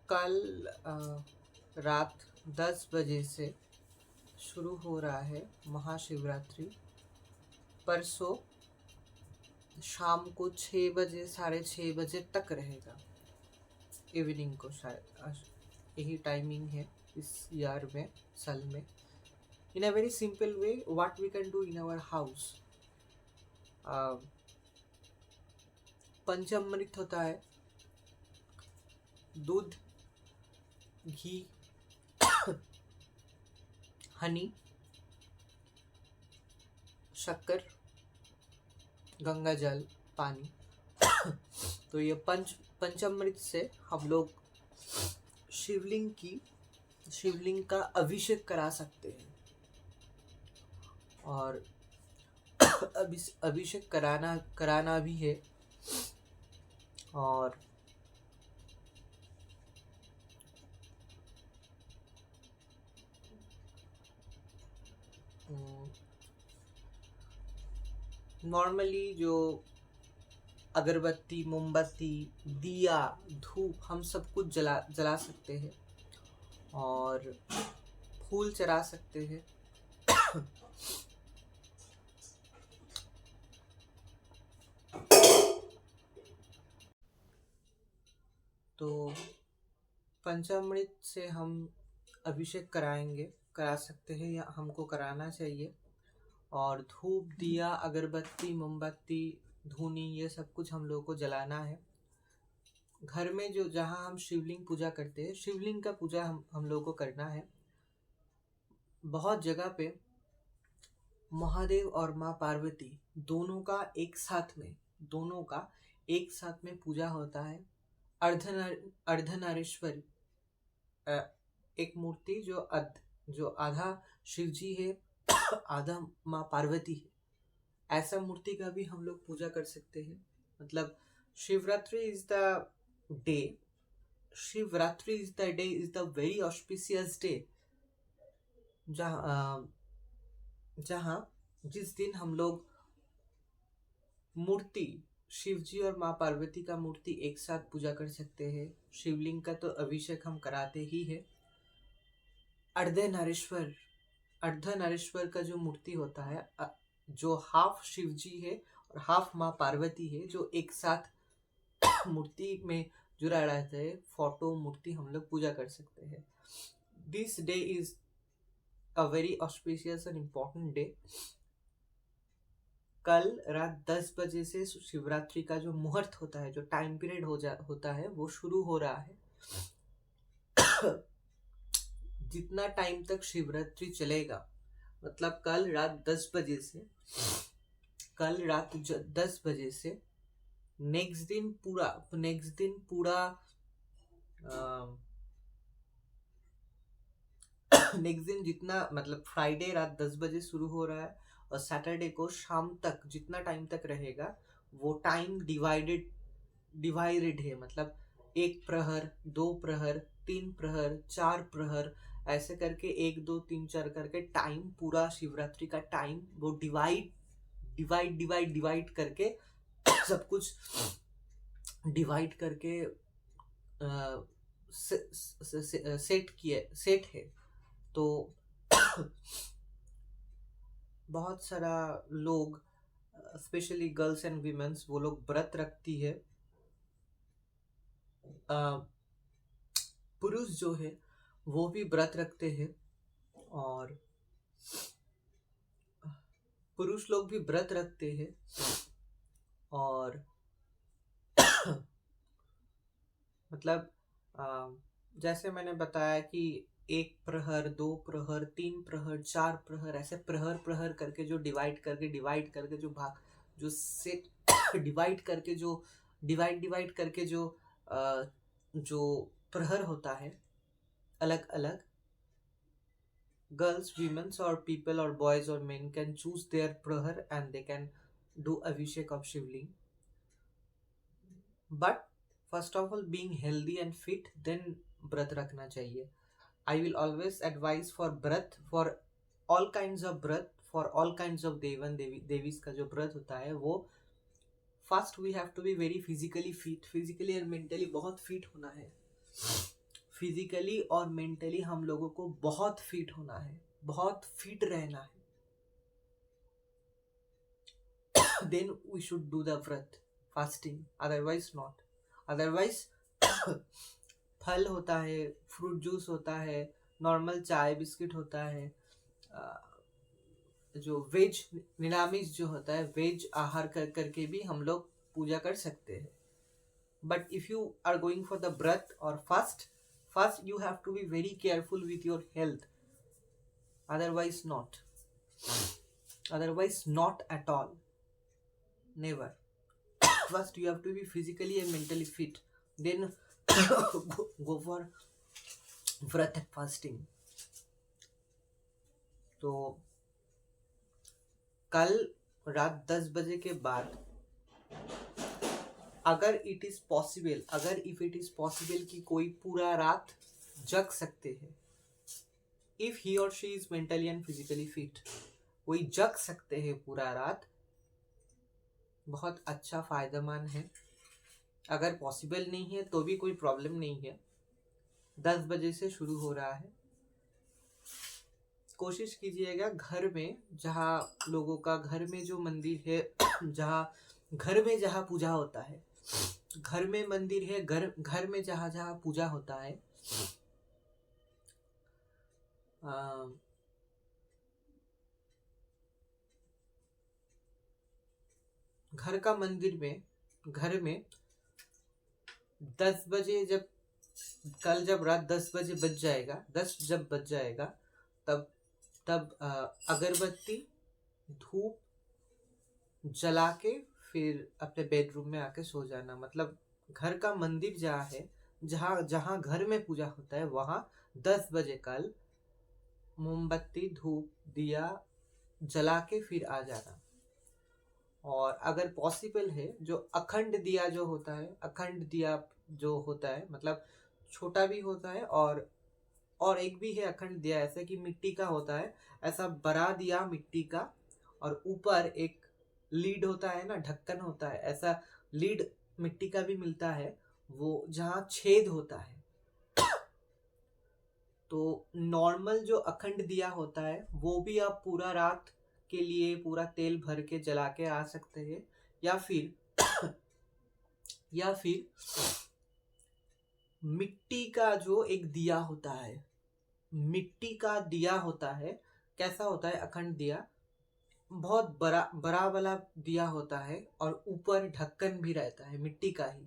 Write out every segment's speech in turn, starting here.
कल रात 10 बजे से शुरू हो रहा है महाशिवरात्रि। परसों शाम को 6 बजे 6:30 बजे तक रहेगा। इवनिंग को शायद यही टाइमिंग है इस ईयर में, साल में। In a very simple way what we can do in our house, पंचामृत होता है, दूध, घी, हनी, शक्कर, गंगा जल, पानी। तो ये पंचामृत से हम लोग शिवलिंग का अभिषेक करा सकते हैं। और अभिषेक कराना भी है। और नॉर्मली जो अगरबत्ती, मोमबत्ती, दिया, धूप हम सब कुछ जला सकते हैं और फूल चढ़ा सकते हैं। तो पंचामृत से हम अभिषेक करा सकते हैं या हमको कराना चाहिए। और धूप, दिया, अगरबत्ती, मोमबत्ती, धूनी, ये सब कुछ हम लोगों को जलाना है। घर में जो जहाँ हम शिवलिंग पूजा करते हैं, शिवलिंग का पूजा हम लोगों को करना है। बहुत जगह पे महादेव और माँ पार्वती दोनों का एक साथ में पूजा होता है। अर्धनारीश्वरी, एक मूर्ति जो आधा शिव जी है, आधा माँ पार्वती है। ऐसा मूर्ति का भी हम लोग पूजा कर सकते हैं। मतलब Shivratri is the very auspicious day, जहाँ जिस दिन हम लोग मूर्ति, शिव जी और माँ पार्वती का मूर्ति एक साथ पूजा कर सकते हैं। शिवलिंग का तो अभिषेक हम कराते ही है। अर्धनारीश्वर का जो मूर्ति होता है, जो हाफ शिव जी है और हाफ माँ पार्वती है, जो एक साथ मूर्ति में जुड़ा रहता है, फोटो मूर्ति हम लोग पूजा कर सकते हैं। This day is a very auspicious and important day. कल रात 10 बजे से शिवरात्रि का जो मुहूर्त होता है, जो टाइम पीरियड होता है, वो शुरू हो रहा है। जितना टाइम तक शिवरात्रि चलेगा, मतलब कल रात 10 बजे से नेक्स्ट दिन पूरा नेक्स्ट दिन जितना, मतलब फ्राइडे रात 10 बजे शुरू हो रहा है और सैटरडे को शाम तक जितना टाइम तक रहेगा, वो टाइम डिवाइडेड है। मतलब 1 प्रहर, 2 प्रहर, 3 प्रहर, 4 प्रहर, ऐसे करके 1 2 3 4 करके टाइम, पूरा शिवरात्रि का टाइम वो डिवाइड करके सब कुछ डिवाइड करके सेट है। तो बहुत सारा लोग, स्पेशली गर्ल्स एंड वीमेंस, वो लोग व्रत रखती है। पुरुष जो है वो भी व्रत रखते हैं, और पुरुष लोग भी व्रत रखते हैं। और मतलब जैसे मैंने बताया कि 1 प्रहर, 2 प्रहर, 3 प्रहर, 4 प्रहर, ऐसे प्रहर करके जो डिवाइड करके जो सेट डिवाइड करके जो प्रहर होता है अलग अलग, गर्ल्स, वीमेंस और पीपल और बॉयज और men can choose their prahar and they can do abhishek of Shivling. But first of all, being healthy and fit, then व्रत रखना चाहिए। I will always advise for vrat, for all kinds of vrat, for all kinds of devis का जो व्रत होता है, वो first we have to be very physically and mentally बहुत फिट होना है। फिजिकली और मेंटली हम लोगों को बहुत फिट होना है, बहुत फिट रहना है। Then we should do the vrat fasting, otherwise not. Otherwise फल होता है, फ्रूट जूस होता है, नॉर्मल चाय बिस्किट होता है, जो वेज निरामिष जो होता है, वेज आहार कर करके भी हम लोग पूजा कर सकते हैं। But if you are going for the vrat और first you have to be very careful with your health, otherwise not at all, never. First you have to be physically and mentally fit, then go for व्रत and fasting. तो कल रात 10 बजे के बाद अगर if it is possible कि कोई पूरा रात जग सकते हैं, इफ ही और she is mentally and physically fit, कोई जग सकते हैं पूरा रात, बहुत अच्छा फायदेमंद है। अगर पॉसिबल नहीं है तो भी कोई प्रॉब्लम नहीं है। 10 बजे से शुरू हो रहा है। कोशिश कीजिएगा घर में, जहाँ लोगों का घर में जो मंदिर है, घर में जहाँ पूजा होता है, घर में मंदिर है, घर में जहाँ जहाँ पूजा होता है, घर का मंदिर में, घर में 10 बजे जब रात 10 बजे बज जाएगा, 10 जब बज जाएगा, तब अगरबत्ती धूप जला के फिर अपने बेडरूम में आके सो जाना। मतलब घर का मंदिर जहाँ है, जहाँ घर में पूजा होता है, वहाँ 10 बजे कल मोमबत्ती धूप दिया जला के फिर आ जाना। और अगर पॉसिबल है, जो अखंड दिया जो होता है, मतलब छोटा भी होता है और एक भी है अखंड दिया, ऐसा कि मिट्टी का होता है, ऐसा बड़ा दिया मिट्टी का, और ऊपर एक लीड होता है ना, ढक्कन होता है, ऐसा लीड मिट्टी का भी मिलता है, वो जहाँ छेद होता है। तो नॉर्मल जो अखंड दिया होता है वो भी आप पूरा रात के लिए पूरा तेल भर के जला के आ सकते हैं, या फिर मिट्टी का जो एक दिया होता है, मिट्टी का दिया होता है, कैसा होता है अखंड दिया, बहुत बड़ा वाला दिया होता है, और ऊपर ढक्कन भी रहता है मिट्टी का ही,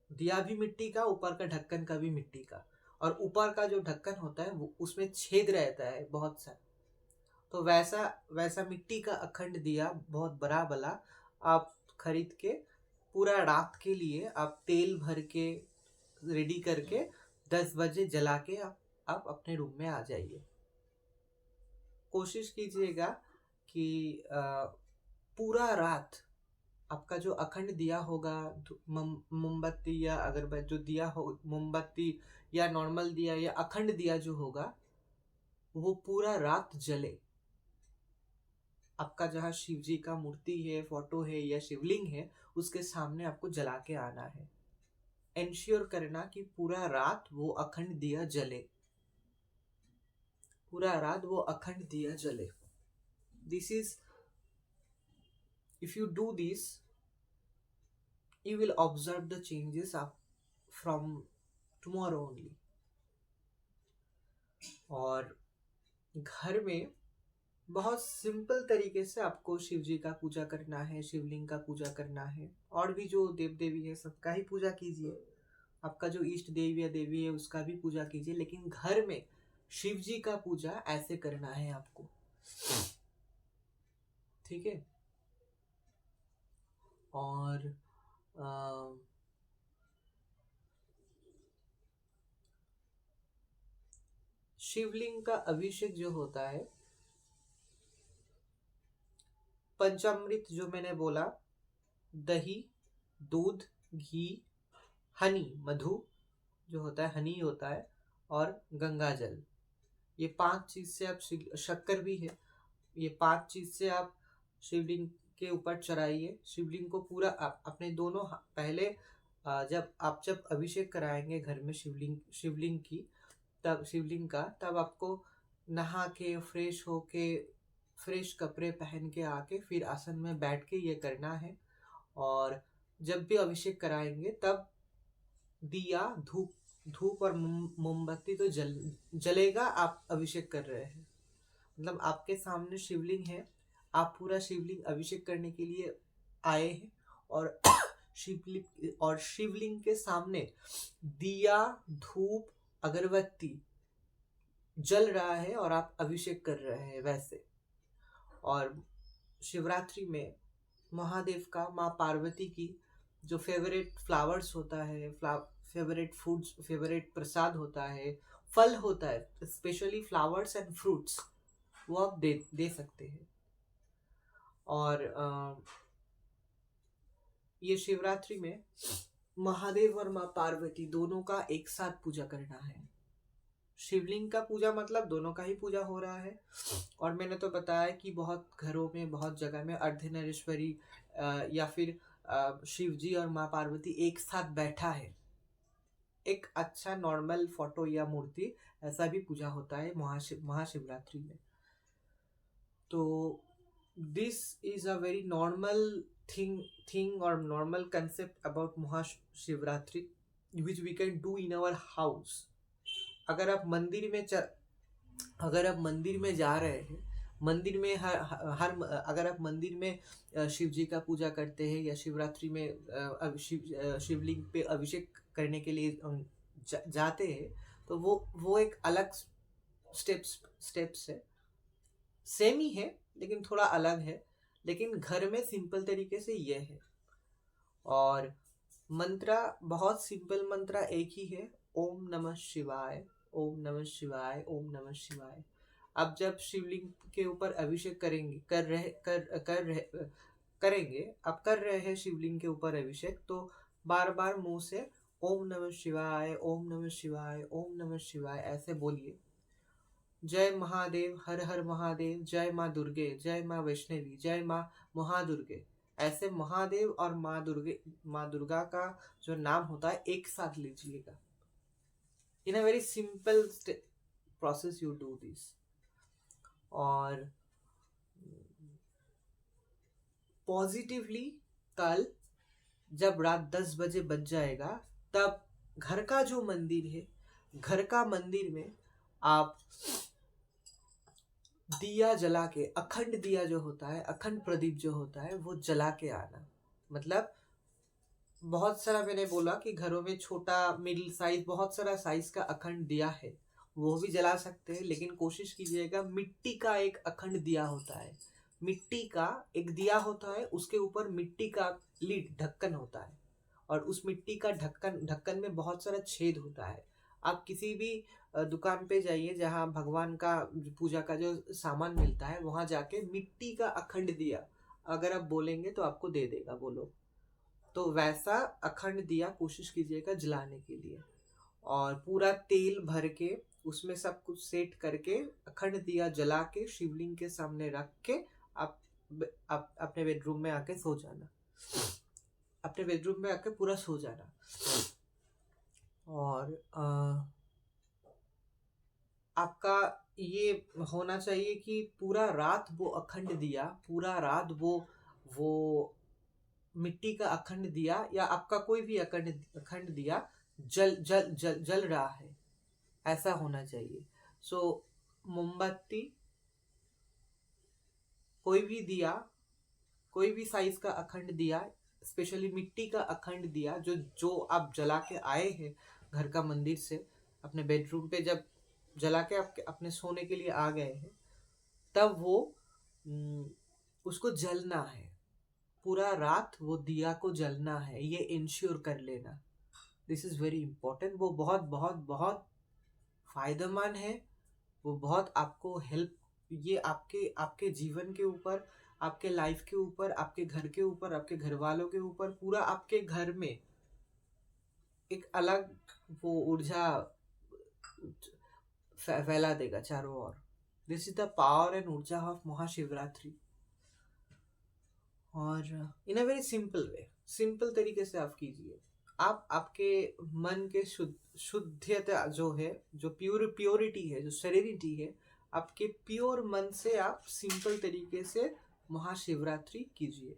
दिया भी मिट्टी का, ऊपर का ढक्कन का भी मिट्टी का, और ऊपर का जो ढक्कन होता है वो उसमें छेद रहता है बहुत सा। तो वैसा मिट्टी का अखंड दिया बहुत बड़ा वाला आप खरीद के पूरा रात के लिए आप तेल भर के रेडी करके 10 बजे जला के आप अपने रूम में आ जाइए। कोशिश कीजिएगा कि पूरा रात आपका जो अखंड दिया होगा, मोमबत्ती या अगरबत्ती जो दिया हो, मोमबत्ती या नॉर्मल दिया या अखंड दिया जो होगा, वो पूरा रात जले। आपका जहाँ शिव जी का मूर्ति है, फोटो है या शिवलिंग है, उसके सामने आपको जला के आना है। एंश्योर करना कि पूरा रात वो अखंड दिया जले, पूरा रात वो अखंड दिया जले। This is, if you do this, you will observe the changes from tomorrow only. और घर में बहुत सिंपल तरीके से आपको शिव जी का पूजा करना है, शिवलिंग का पूजा करना है, और भी जो देव देवी है सबका ही पूजा कीजिए। आपका जो इष्ट देवी या देवी है उसका भी पूजा कीजिए, लेकिन घर में शिव जी का पूजा ऐसे करना है आपको, ठीक है। और शिवलिंग का अभिषेक जो होता है, पंचामृत जो मैंने बोला, दही, दूध, घी, हनी, मधु जो होता है, हनी होता है, और गंगा जल, ये 5 चीज से आप, शक्कर भी है, ये 5 चीज से आप शिवलिंग के ऊपर चढ़ाइए। शिवलिंग को पूरा आप अपने दोनों पहले जब अभिषेक कराएंगे घर में शिवलिंग का, तब आपको नहा के फ्रेश होके फ्रेश कपड़े पहन के आके फिर आसन में बैठ के ये करना है। और जब भी अभिषेक कराएंगे तब दिया, धूप धूप और मोमबत्ती तो जलेगा। आप अभिषेक कर रहे हैं, मतलब आपके सामने शिवलिंग है, आप पूरा शिवलिंग अभिषेक करने के लिए आए हैं। और शिवलिंग के सामने दिया, धूप, अगरबत्ती जल रहा है और आप अभिषेक कर रहे हैं वैसे। और शिवरात्रि में महादेव का, माँ पार्वती की जो फेवरेट फ्लावर्स होता है, फेवरेट फूड्स, फेवरेट प्रसाद होता है, फल होता है, स्पेशली फ्लावर्स एंड फ्रूट्स, वो आप दे सकते हैं। और ये शिवरात्रि में महादेव और माँ पार्वती दोनों का एक साथ पूजा करना है। शिवलिंग का पूजा मतलब दोनों का ही पूजा हो रहा है। और मैंने तो बताया कि बहुत घरों में, बहुत जगह में अर्धनारीश्वरी या फिर शिव जी और माँ पार्वती एक साथ बैठा है। एक अच्छा नॉर्मल फोटो या मूर्ति, ऐसा भी पूजा होता है महाशिवरात्रि में। तो this is a very normal thing और normal concept about Mahashivratri which we can do in our house. अगर आप मंदिर में जा रहे हैं, मंदिर में अगर आप मंदिर में शिव जी का पूजा करते हैं या शिवरात्रि में शिवलिंग पे अभिषेक करने के लिए जाते हैं, तो वो एक अलग स्टेप्स है। सेम ही है लेकिन थोड़ा अलग है, लेकिन घर में सिंपल तरीके से ये है। और मंत्रा बहुत सिंपल मंत्रा एक ही है, ओम नमः शिवाय, ओम नमः शिवाय, ओम नमः शिवाय। अब जब शिवलिंग के ऊपर अभिषेक कर रहे हैं शिवलिंग के ऊपर अभिषेक, तो बार बार मुंह से ओम नमः शिवाय, ओम नमः शिवाय, ओम नमः शिवाय ऐसे बोलिए। जय महादेव, हर हर महादेव, जय माँ दुर्गे, जय माँ वैष्णवी, जय माँ महादुर्गे, ऐसे महादेव और माँ दुर्गा का जो नाम होता है एक साथ लीजिएगा। In a very simple process you do this. और पॉजिटिवली कल जब रात 10 बजे बज जाएगा, तब घर का जो मंदिर है, घर का मंदिर में आप दिया जला के, अखंड दिया जो होता है, अखंड प्रदीप जो होता है, वो जला के आना। मतलब बहुत सारा, मैंने बोला कि घरों में छोटा, मिडिल साइज, बहुत सारा साइज का अखंड दिया है, वो भी जला सकते हैं। लेकिन कोशिश कीजिएगा, मिट्टी का एक अखंड दिया होता है, मिट्टी का एक दिया होता है, उसके ऊपर मिट्टी का लीड, ढक्कन होता है, और उस मिट्टी का ढक्कन में बहुत सारा छेद होता है। आप किसी भी दुकान पे जाइए जहाँ भगवान का पूजा का जो सामान मिलता है, वहां जाके मिट्टी का अखंड दिया अगर आप बोलेंगे तो आपको दे देगा वो लोग। तो वैसा अखंड दिया कोशिश कीजिएगा जलाने के लिए, और पूरा तेल भर के उसमें सब कुछ सेट करके अखंड दिया जला के शिवलिंग के सामने रख के आप अपने बेडरूम में आके सो जाना, अपने बेडरूम में आके पूरा सो जाना। और आपका ये होना चाहिए कि पूरा रात वो अखंड दिया, पूरा रात वो मिट्टी का अखंड दिया या आपका कोई भी अखंड दिया जल रहा है, ऐसा होना चाहिए। सो मोमबत्ती, कोई भी दिया, कोई भी साइज का अखंड दिया, स्पेशली मिट्टी का अखंड दिया जो आप जला के आए हैं घर का मंदिर से, अपने बेडरूम पे जब जला के आपके अपने सोने के लिए आ गए हैं, तब वो उसको जलना है, पूरा रात वो दिया को जलना है, ये इंश्योर कर लेना। This is very important. वो बहुत बहुत बहुत फायदेमंद है, वो बहुत आपको हेल्प, ये आपके जीवन के ऊपर, आपके लाइफ के ऊपर, आपके घर के ऊपर, आपके घर वालों के ऊपर, पूरा आपके घर में एक अलग वो ऊर्जा फैला देगा चारों ओर। This is the power and ऊर्जा ऑफ महाशिवरात्रि। और in a very simple way, simple तरीके से आप कीजिए। आप आपके मन के शुद्धता जो है, जो प्योरिटी है, जो सेरेनिटी है, आपके प्योर मन से आप सिंपल तरीके से महाशिवरात्रि कीजिए,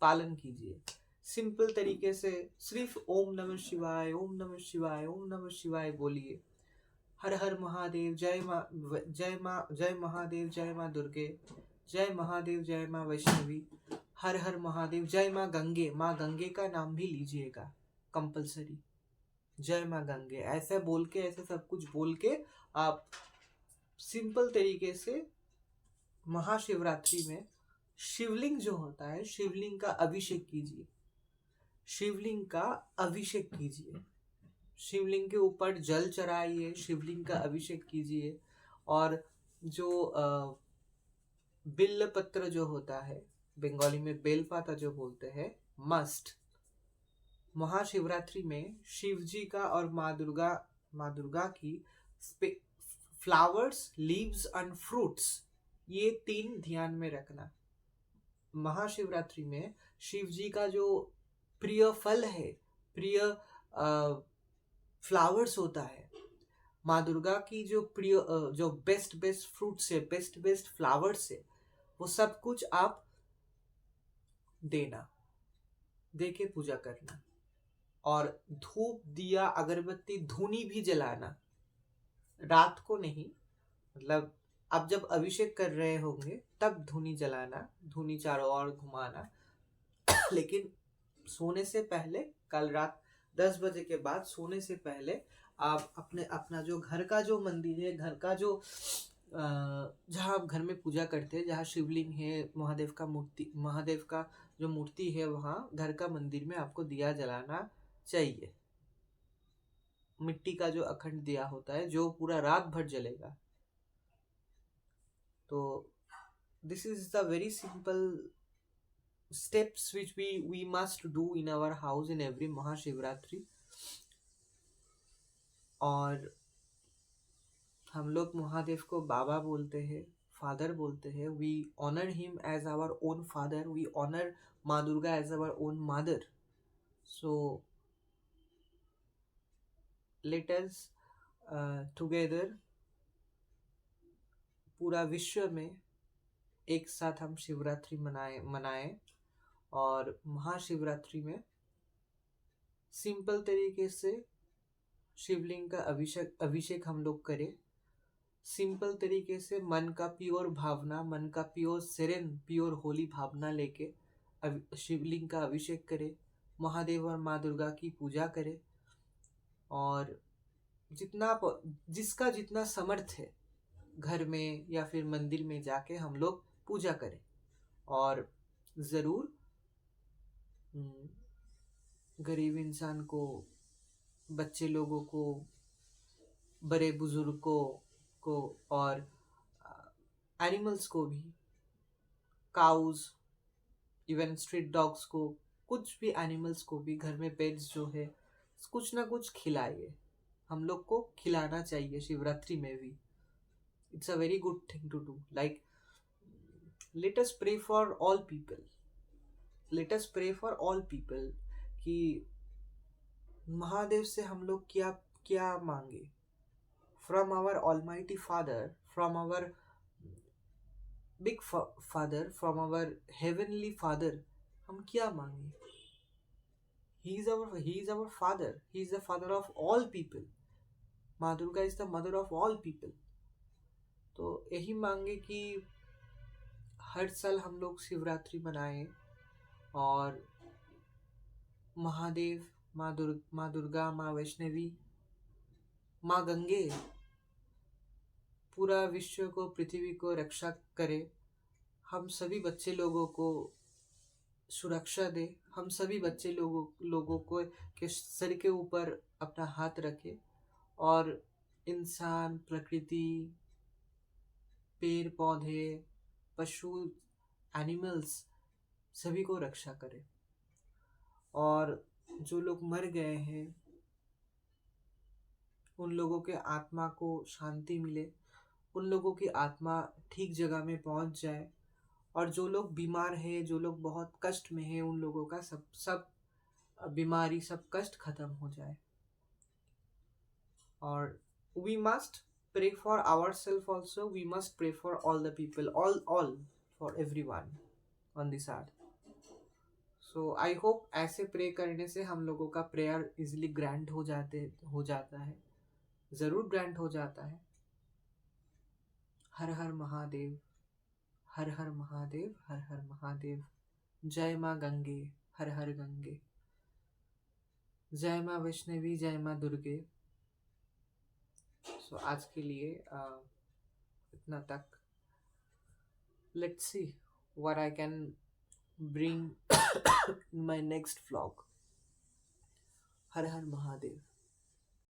पालन कीजिए। सिंपल तरीके से सिर्फ ओम नमः शिवाय, ओम नमः शिवाय, ओम नमः शिवाय बोलिए। हर हर महादेव, जय माँ, जय माँ, जय महादेव, जय माँ दुर्गे, जय महादेव, जय माँ वैष्णवी, हर हर महादेव, जय माँ गंगे। माँ गंगे का नाम भी लीजिएगा कंपलसरी। जय माँ गंगे ऐसे बोल के, ऐसे सब कुछ बोल के आप सिंपल तरीके से महाशिवरात्रि में शिवलिंग जो होता है, शिवलिंग का अभिषेक कीजिए। शिवलिंग का अभिषेक कीजिए, शिवलिंग के ऊपर जल चढ़ाइए, शिवलिंग का अभिषेक कीजिए। और जो बिल्ल पत्र जो होता है, बंगाली में बेल पाता जो बोलते हैं, मस्ट महाशिवरात्रि में शिव जी का और माँ दुर्गा की फ्लावर्स, लीव्स एंड फ्रूट्स, ये 3 ध्यान में रखना। महाशिवरात्रि में शिव जी का जो प्रिय फल है, प्रिय फ्लावर्स होता है, माँ दुर्गा की जो प्रिय जो बेस्ट बेस्ट फ्रूट्स है, बेस्ट बेस्ट फ्लावर्स है, वो सब कुछ आप देना, देके पूजा करना। और धूप दिया अगरबत्ती धूनी भी जलाना, रात को नहीं, मतलब आप जब अभिषेक कर रहे होंगे तब धूनी जलाना, धूनी चारों ओर घुमाना। लेकिन सोने से पहले, कल रात 10 बजे के बाद सोने से पहले आप अपना जो घर का जो मंदिर है, घर का जो जहाँ आप घर में पूजा करते हैं, जहाँ शिवलिंग है, महादेव का जो मूर्ति है, वहाँ घर का मंदिर में आपको दिया जलाना चाहिए। मिट्टी का जो अखंड दिया होता है, जो पूरा रात भर जलेगा। तो this is the very simple steps which we must do in our house in every Mahashivratri. और हम लोग महादेव को बाबा बोलते हैं, फादर बोलते हैं। We honour him as our own father, we honour Maa Durga as our own mother. So let us together, पूरा विश्व में एक साथ हम शिवरात्रि मनाएं। और महाशिवरात्रि में सिंपल तरीके से शिवलिंग का अभिषेक हम लोग करें। सिंपल तरीके से मन का प्योर भावना, मन का प्योर सेरेन, प्योर होली भावना लेके शिवलिंग का अभिषेक करें, महादेव और माँ दुर्गा की पूजा करें। और जिसका जितना समर्थ है, घर में या फिर मंदिर में जाके हम लोग पूजा करें। और ज़रूर गरीब इंसान को, बच्चे लोगों को, बड़े बुजुर्गों को और एनिमल्स को भी, काउज, इवन स्ट्रीट डॉग्स को, कुछ भी एनिमल्स को भी, घर में पेट्स जो है, कुछ ना कुछ खिलाइए। हम लोग को खिलाना चाहिए शिवरात्रि में भी। It's a very good thing to do. Like let us pray for all people, let us pray for all people कि महादेव से हम लोग क्या क्या मांगे। From our almighty father, from our big father, from our heavenly father, हम क्या मांगे। he is our father, he is the father of all people, माँ Durga is the mother of all people। तो यही मांगे कि हर साल हम लोग शिवरात्रि मनाएं और महादेव, माँ दुर्गा, माँ वैष्णवी, माँ गंगे पूरा विश्व को, पृथ्वी को रक्षा करे। हम सभी बच्चे लोगों को सुरक्षा दे। हम सभी बच्चे लोगों को के सर के ऊपर अपना हाथ रखे और इंसान, प्रकृति, पेड़ पौधे, पशु, एनिमल्स, सभी को रक्षा करे। और जो लोग मर गए हैं, उन लोगों के आत्मा को शांति मिले, उन लोगों की आत्मा ठीक जगह में पहुंच जाए। और जो लोग बीमार हैं, जो लोग बहुत कष्ट में हैं, उन लोगों का सब बीमारी सब कष्ट खत्म हो जाए। और we must pray for ourselves also, we must pray for all the people, all for everyone on this earth. So I hope ऐसे प्रे करने से हम लोगों का प्रेयर इजीली ग्रांट हो जाता है, ज़रूर ग्रांट हो जाता है। हर हर महादेव, हर हर महादेव, हर हर महादेव। जय माँ गंगे, हर हर गंगे। जय माँ वैष्णवी, जय माँ दुर्गे। सो आज के लिए इतना तक। Let's see what I can bring in my next vlog. Her her Mahadev.